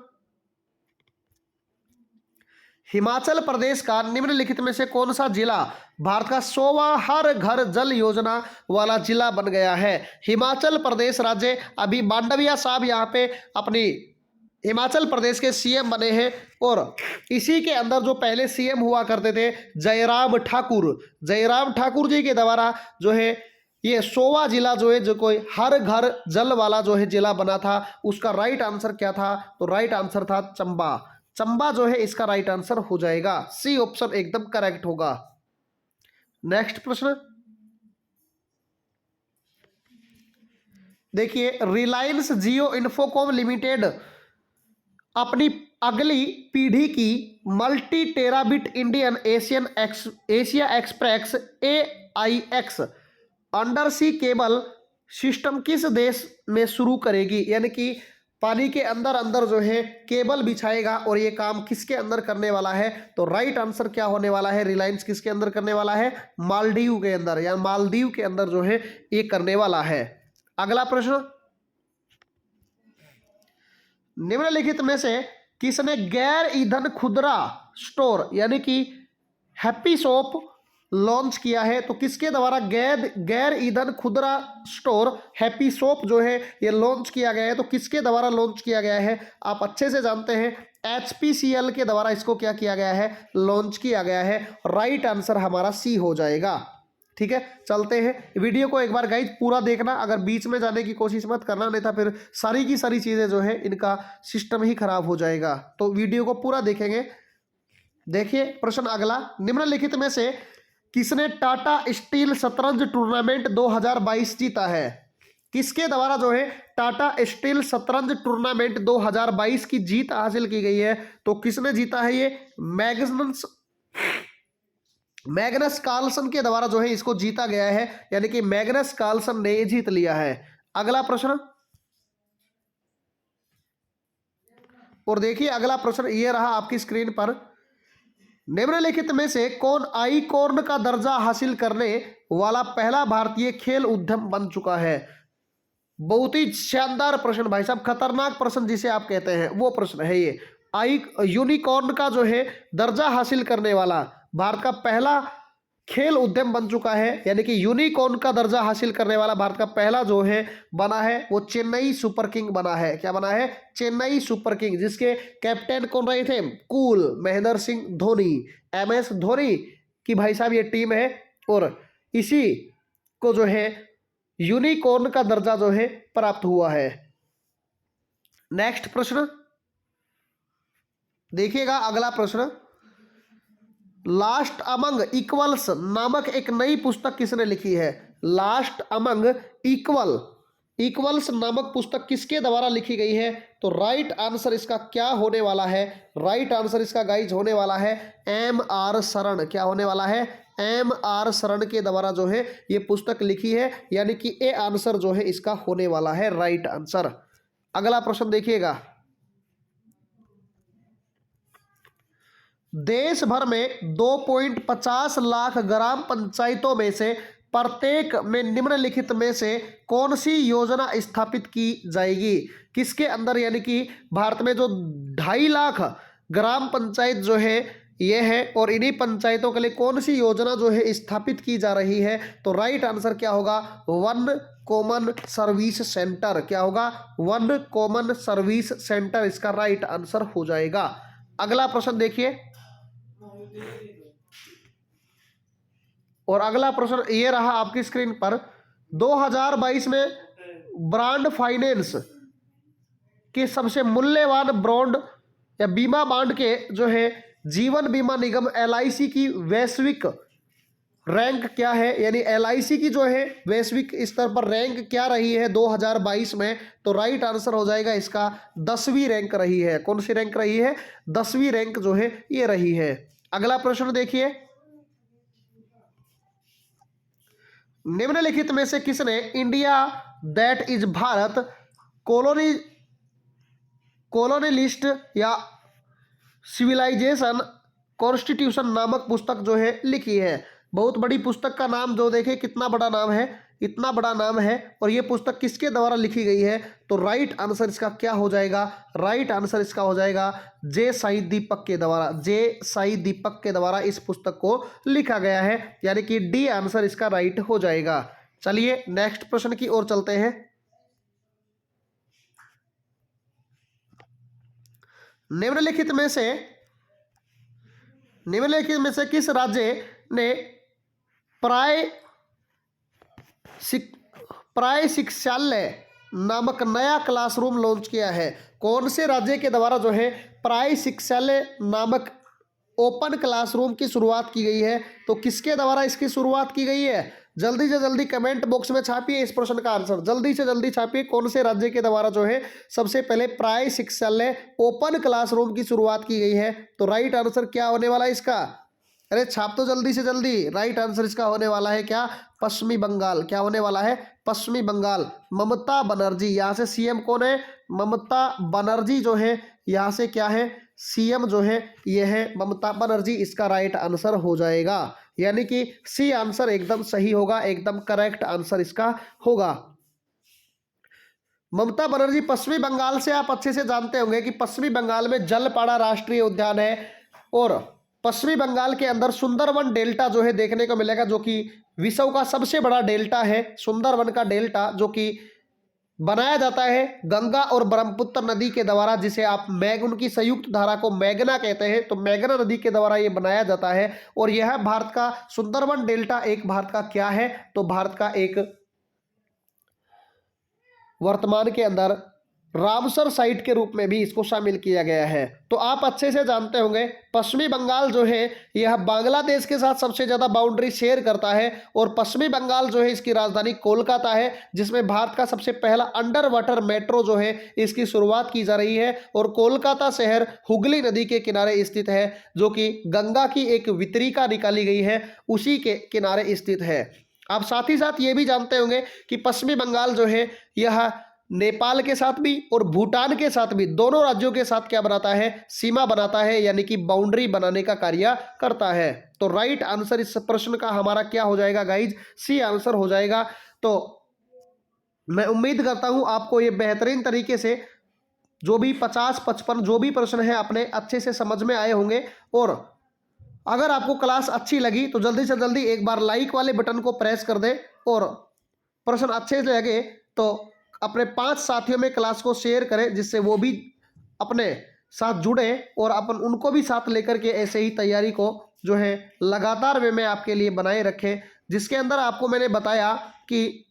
हिमाचल प्रदेश का निम्नलिखित में से कौन सा जिला भारत का 100वां हर घर जल योजना वाला जिला बन गया है? हिमाचल प्रदेश राज्य, अभी मांडविया साहब यहाँ पे अपनी हिमाचल प्रदेश के CM बने हैं, और इसी के अंदर जो पहले CM हुआ करते थे जयराम ठाकुर जी के द्वारा जो है ये 100वां जिला जो है, जो कोई हर घर जल वाला जो है जिला बना था, उसका राइट आंसर क्या था? तो राइट आंसर था चंबा जो है इसका राइट आंसर हो जाएगा। सी ऑप्शन एकदम करेक्ट होगा। नेक्स्ट प्रश्न, देखिए रिलायंस जियो इन्फोकॉम लिमिटेड अपनी अगली पीढ़ी की multi terabit Indian Asia express AIX under sea cable system किस देश में शुरू करेगी? यानी कि पानी के अंदर जो है केबल बिछाएगा, और ये काम किसके अंदर करने वाला है? तो राइट आंसर क्या होने वाला है? रिलायंस किसके अंदर करने वाला है? मालदीव के अंदर, या मालदीव के अंदर जो है ये करने वाला है। अगला प्रश्न, निम्नलिखित में से किसने गैर ईंधन खुदरा स्टोर यानी कि हैप्पी शॉप लॉन्च किया है? तो किसके द्वारा गैर ईंधन खुदरा स्टोर हैप्पी शॉप जो है ये लॉन्च किया गया है? तो किसके द्वारा लॉन्च किया गया है? आप अच्छे से जानते हैं, HPCL के द्वारा इसको क्या किया गया है? लॉन्च किया गया है। राइट आंसर हमारा सी हो जाएगा। ठीक है, चलते हैं। वीडियो को एक बार गाइज पूरा देखना, अगर बीच में जाने की कोशिश मत करना, नहीं तो फिर सारी की सारी चीज़ें जो है इनका सिस्टम ही खराब हो जाएगा। तो वीडियो को पूरा देखेंगे। देखिए प्रश्न अगला, निम्नलिखित में से किसने टाटा स्टील शतरंज टूर्नामेंट 2022 जीता है? किसके द्वारा जो है टाटा स्टील शतरंज टूर्नामेंट 2022 की जीत हासिल की गई है? तो किसने जीता है? ये मैग्नस कार्लसन के द्वारा जो है इसको जीता गया है, यानी कि मैग्नस कार्लसन ने जीत लिया है। अगला प्रश्न, और देखिए अगला प्रश्न ये रहा आपकी स्क्रीन पर, निम्नलिखित में से कौन आईकॉर्न का दर्जा हासिल करने वाला पहला भारतीय खेल उद्यम बन चुका है? बहुत ही शानदार प्रश्न भाई साहब, खतरनाक प्रश्न जिसे आप कहते हैं वो प्रश्न है ये। यूनिकॉर्न का जो है दर्जा हासिल करने वाला भारत का पहला खेल उद्यम बन चुका है, यानी कि यूनिकॉर्न का दर्जा हासिल करने वाला भारत का पहला जो है बना है वो चेन्नई सुपर किंग बना है। क्या बना है? चेन्नई सुपर किंग, जिसके कैप्टन कौन रहे थे? कूल महेंद्र सिंह धोनी, MS धोनी की भाई साहब ये टीम है, और इसी को जो है यूनिकॉर्न का दर्जा जो है प्राप्त हुआ है। नेक्स्ट प्रश्न देखिएगा, अगला प्रश्न, लास्ट अमंग इक्वल्स नामक एक नई पुस्तक किसने लिखी है? लास्ट अमंग इक्वल इक्वल्स नामक पुस्तक किसके द्वारा लिखी गई है? तो राइट आंसर इसका क्या होने वाला है? राइट आंसर इसका गाइज होने वाला है M.R. शरण। क्या होने वाला है? M.R. शरण के द्वारा जो है ये पुस्तक लिखी है, यानी कि ए आंसर जो है इसका होने वाला है राइट आंसर। अगला प्रश्न देखिएगा, देश भर में 2.50 लाख ग्राम पंचायतों में से प्रत्येक में निम्नलिखित में से कौन सी योजना स्थापित की जाएगी? किसके अंदर, यानी कि भारत में जो 2.5 लाख ग्राम पंचायत जो है ये है, और इन्हीं पंचायतों के लिए कौन सी योजना जो है स्थापित की जा रही है? तो राइट आंसर क्या होगा? One common service centre. क्या होगा? वन कॉमन सर्विस सेंटर इसका राइट आंसर हो जाएगा। अगला प्रश्न देखिए, और अगला प्रश्न ये रहा आपकी स्क्रीन पर, 2022 में ब्रांड फाइनेंस के सबसे मूल्यवान बॉन्ड या बीमा बॉन्ड के जो है जीवन बीमा निगम LIC की वैश्विक रैंक क्या है? यानी LIC की जो है वैश्विक स्तर पर रैंक क्या रही है 2022 में? तो राइट आंसर हो जाएगा इसका 10वीं रैंक रही है। कौन सी रैंक रही है? 10वीं रैंक जो है ये रही है। अगला प्रश्न देखिए, निम्नलिखित में से किसने इंडिया दैट इज भारत कॉलोनिलिस्ट या सिविलाइजेशन कॉन्स्टिट्यूशन नामक पुस्तक जो है लिखी है? बहुत बड़ी पुस्तक का नाम जो देखे कितना बड़ा नाम है, इतना बड़ा नाम है, और ये पुस्तक किसके द्वारा लिखी गई है? तो राइट आंसर इसका क्या हो जाएगा? राइट आंसर इसका हो जाएगा जे साई दीपक के द्वारा। जे साई दीपक के द्वारा इस पुस्तक को लिखा गया है, यानी कि डी आंसर इसका राइट हो जाएगा। चलिए नेक्स्ट प्रश्न की ओर चलते हैं। निम्नलिखित में से किस राज्य ने प्राय शिक्षालय नामक नया क्लासरूम लॉन्च किया है? कौन से राज्य के द्वारा जो है प्राय शिक्षालय नामक ओपन क्लासरूम की शुरुआत की गई है? तो किसके द्वारा इसकी शुरुआत की गई है? जल्दी से जल्दी कमेंट बॉक्स में छापिए इस प्रश्न का आंसर, जल्दी से जल्दी छापिए। कौन से राज्य के द्वारा जो है सबसे पहले प्राय शिक्षालय ओपन क्लासरूम की शुरुआत की गई है? तो राइट आंसर क्या होने वाला है इसका? अरे छाप तो जल्दी से जल्दी। राइट आंसर इसका होने वाला है क्या? पश्चिमी बंगाल। क्या होने वाला है? पश्चिमी बंगाल। ममता बनर्जी, यहाँ से सीएम कौन है? ममता बनर्जी जो है यहाँ से क्या है? सीएम जो है ये है ममता बनर्जी। इसका राइट आंसर हो जाएगा, यानी कि सी आंसर एकदम सही होगा, एकदम करेक्ट आंसर इसका होगा। ममता बनर्जी पश्चिमी बंगाल से आप अच्छे से जानते होंगे कि पश्चिमी बंगाल में जलपाड़ा राष्ट्रीय उद्यान है, और पश्चिमी बंगाल के अंदर सुंदरवन डेल्टा जो है देखने को मिलेगा, जो कि विश्व का सबसे बड़ा डेल्टा है। सुंदरवन का डेल्टा जो कि बनाया जाता है गंगा और ब्रह्मपुत्र नदी के द्वारा, जिसे आप उनकी संयुक्त धारा को मेघना कहते हैं। तो मेघना नदी के द्वारा ये बनाया जाता है, और यह भारत का सुंदरवन डेल्टा एक भारत का क्या है? तो भारत का एक वर्तमान के अंदर रामसर साइट के रूप में भी इसको शामिल किया गया है। तो आप अच्छे से जानते होंगे पश्चिमी बंगाल जो है यह बांग्लादेश के साथ सबसे ज़्यादा बाउंड्री शेयर करता है, और पश्चिमी बंगाल जो है इसकी राजधानी कोलकाता है, जिसमें भारत का सबसे पहला अंडर वाटर मेट्रो जो है इसकी शुरुआत की जा रही है। और कोलकाता शहर हुगली नदी के किनारे स्थित है, जो कि गंगा की एक वितरिका निकाली गई है उसी के किनारे स्थित है। आप साथ ही साथ ये भी जानते होंगे कि पश्चिमी बंगाल जो है यह नेपाल के साथ भी और भूटान के साथ भी, दोनों राज्यों के साथ क्या बनाता है? सीमा बनाता है, यानी कि बाउंड्री बनाने का कार्य करता है। तो राइट आंसर इस प्रश्न का हमारा क्या हो जाएगा गाइज? सी आंसर हो जाएगा। तो मैं उम्मीद करता हूं आपको ये बेहतरीन तरीके से जो भी 50-55 जो भी प्रश्न है अपने अच्छे से समझ में आए होंगे। और अगर आपको क्लास अच्छी लगी तो जल्दी से जल्दी एक बार लाइक वाले बटन को प्रेस कर दें, और प्रश्न अच्छे से लगे तो अपने 5 साथियों में क्लास को शेयर करें, जिससे वो भी अपने साथ जुड़े और अपन उनको भी साथ लेकर के ऐसे ही तैयारी को जो है लगातार वे में आपके लिए बनाए रखें। जिसके अंदर आपको मैंने बताया कि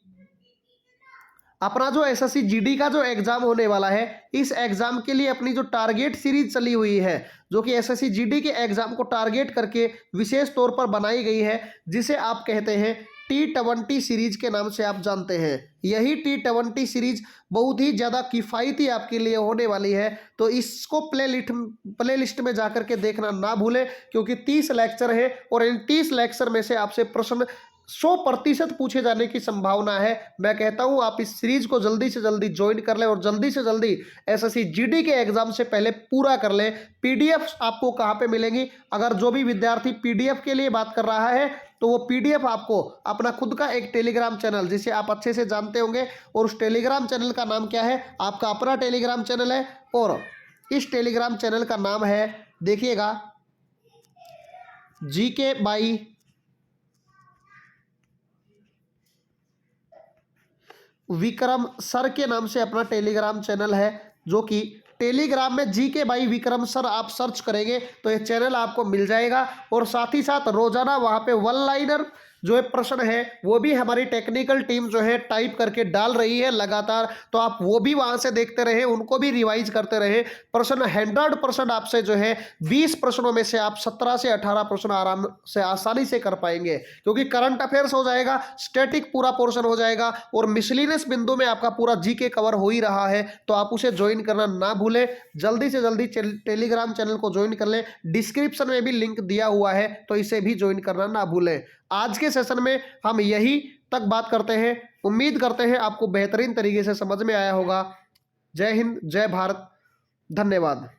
अपना जो एसएससी जीडी का जो एग्जाम होने वाला है, इस एग्जाम के लिए अपनी जो टारगेट सीरीज चली हुई है, जो कि एसएससी जीडी के एग्जाम को टारगेट करके विशेष तौर पर बनाई गई है, जिसे आप कहते हैं T20 सीरीज के नाम से आप जानते हैं। यही T20 सीरीज बहुत ही ज़्यादा किफ़ायती आपके लिए होने वाली है, तो इसको प्लेलिस्ट में जाकर के देखना ना भूलें, क्योंकि 30 लेक्चर है और इन 30 लेक्चर में से आपसे प्रश्न 100% पूछे जाने की संभावना है। मैं कहता हूं आप इस सीरीज को जल्दी से जल्दी ज्वाइन कर लें और जल्दी से जल्दी एसएससी जीडी के एग्जाम से पहले पूरा कर लें। पीडीएफ आपको कहां पे मिलेंगी? अगर जो भी विद्यार्थी पीडीएफ के लिए बात कर रहा है तो वो पीडीएफ आपको अपना खुद का एक टेलीग्राम चैनल, जिसे आप अच्छे से जानते होंगे, और उस टेलीग्राम चैनल का नाम क्या है? आपका अपना टेलीग्राम चैनल है, और इस टेलीग्राम चैनल का नाम है, देखिएगा, जीके बाई विक्रम सर के नाम से अपना टेलीग्राम चैनल है, जो कि टेलीग्राम में जीके बाई विक्रम सर आप सर्च करेंगे तो ये चैनल आपको मिल जाएगा। और साथ ही साथ रोजाना वहाँ पे वन लाइनर जो है प्रश्न है वो भी हमारी टेक्निकल टीम जो है टाइप करके डाल रही है लगातार, तो आप वो भी वहाँ से देखते रहे, उनको भी रिवाइज करते रहे। प्रश्न 100% आपसे जो है 20 प्रश्नों में से आप 17 से 18 प्रश्न आराम से आसानी से कर पाएंगे, क्योंकि करंट अफेयर्स हो जाएगा, स्टैटिक पूरा पोर्शन हो जाएगा और मिसलिनियस बिंदु में आपका पूरा जीके कवर हो ही रहा है। तो आप उसे ज्वाइन करना ना भूलें, जल्दी से जल्दी टेलीग्राम चैनल को ज्वाइन कर लें। डिस्क्रिप्शन में भी लिंक दिया हुआ है, तो इसे भी ज्वाइन करना ना भूलें। आज के सेशन में हम यही तक बात करते हैं। उम्मीद करते हैं आपको बेहतरीन तरीके से समझ में आया होगा। जय हिंद, जय भारत, धन्यवाद।